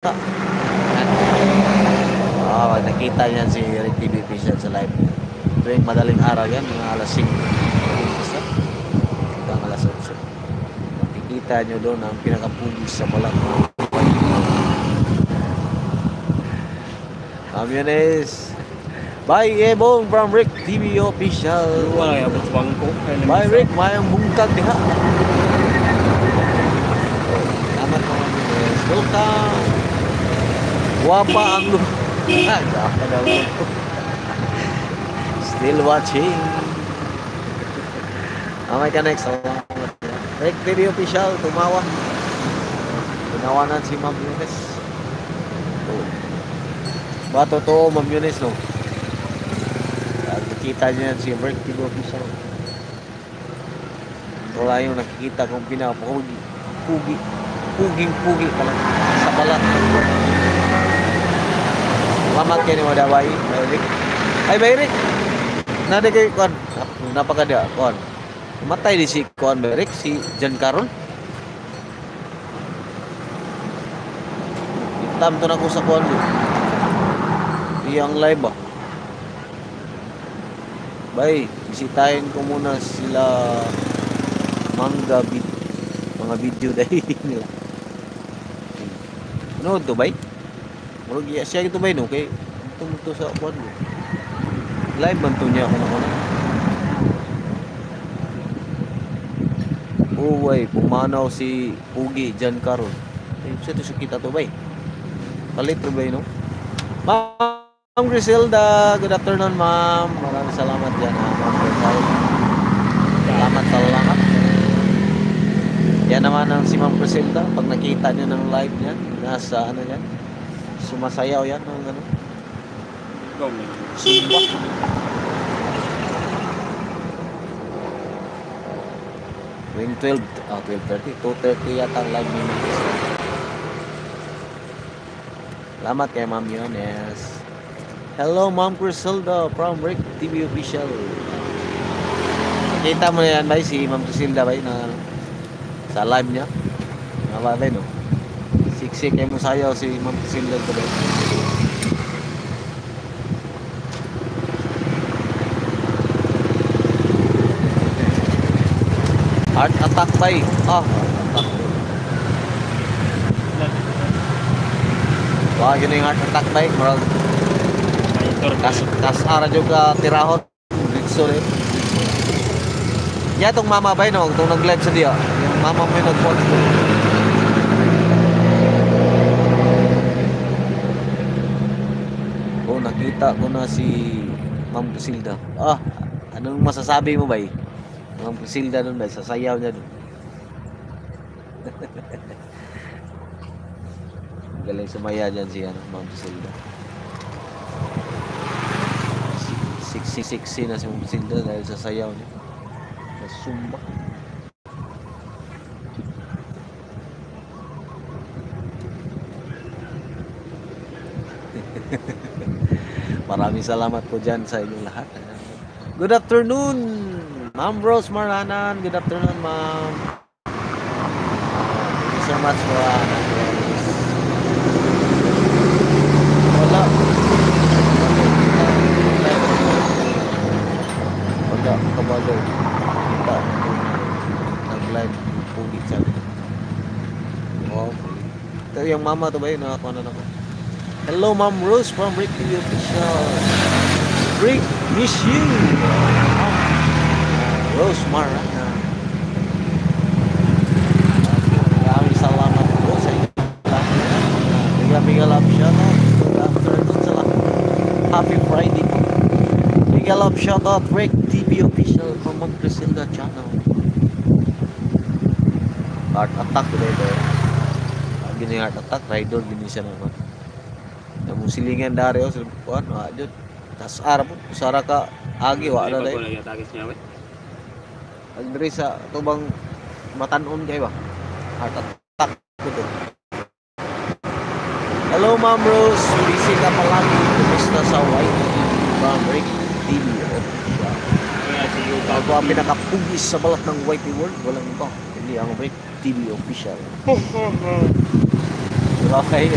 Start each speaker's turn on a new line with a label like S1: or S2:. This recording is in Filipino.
S1: Pag nakita niyan si Rick TV Official sa live tuwing madaling araw yan, mga alas 5 hanggang alas 8. Makikita nyo doon ang pinakapugis sa balat ng Camiones. Bye Ebong from Rick TV Official.
S2: Wala ya bangko.
S1: Bye Rick, mayang bungkag diha. Salamat mga Camiones. Welcome. Wapa ang still watching. Amay ka next. Rick TV Official, tumawa. Tinawanan si Ma'am Yunes. Ba totoo Ma'am Yunes no? Nakikita niyo yan si Rick TV Official. Wala yung nakikita kung pinapugi. Puging pala sa balat. Salamat kayo ni Madaway, Rick. Ay, Rick. Nada kay Kuan. Napakada, Kuan. Matay di si Kuan, Rick, si Jan Caron. Itam to na ko sa Kuan. Iyang live ba? Bay, bisitahin ko muna sila mga video dahil nila. Ano to, bay? Murag siya ito ba no? Kay ito sa kuwan mo. Live man to niya ako naman. Uway, pumanaw si Pugi Jan Caron. Siya ito kita to ba? Palit to ba no? Ma'am Griselda, good afternoon ma'am. Maraming salamat yan ha, ma'am Griselda. Salamat. Yan naman ang si Ma'am Griselda. Pag nakita niyo ng live niya, nasa ano yan? Sumasayaw yan ng ano? Sumba. Wing 12:30, 2:30 yata ang live ni Ma'am Griselda. Salamat kay Ma'am Yunes. Hello Ma'am Griselda from Rick TV Official. Kita mo yan ba si Ma'am Griselda ba na sa live niya? Nabalay no? Siksik kayo mo sayaw si Ma'am Griselda ko ba? Heart attack ba eh? Heart attack. Wah, yun yung heart attack ba eh? Kasara juga tirahot. Ritso eh. Ya, itong mama ba no? Itong nag-live sa diya. Yung mama mo yung nag-post ko. Oh, nakita ko na si Ma'am Griselda. Anong masasabi mo ba eh? Ma'am Griselda nun ba? Sasayaw niya dun. Galing sumaya dyan si Ma'am Griselda. Siksi na si Ma'am Griselda dahil sa sayaw niya. Sa Zumba. Maraming salamat po dyan sa inyong lahat. Good afternoon, Ma'am Rose Maranan. Good afternoon, Ma'am. Thank you so much for wala kabalo kita nag-live pugit siya. Wow. Ito yung mama to ba yun? Nakakuha na ako. Hello Ma'am Rose from Rick TV Official. Rick, miss you. Rose Marana. Maraming salamat po sa inyo. Bigla love shoutout. Good afternoon sa lahat. Happy Friday po. Bigla love shoutout Rick TV Official from Ma'am Griselda channel. Heart attack today ba? Gini heart attack, rider gini siya naman. Yung silingan dari o, kuhan, adyo. Tas arap po, usara ka, agi, wala na dahil. Agdiri sa tubang matanon kayo ba? Heart attack ko to. Hello Ma'am Rose, busy ka palagi. Kumusta sa White from Rick TV Official. Ako ang pinakapugis sa balat ng White World. Walang iba, hindi ang Rick TV Official. Okay,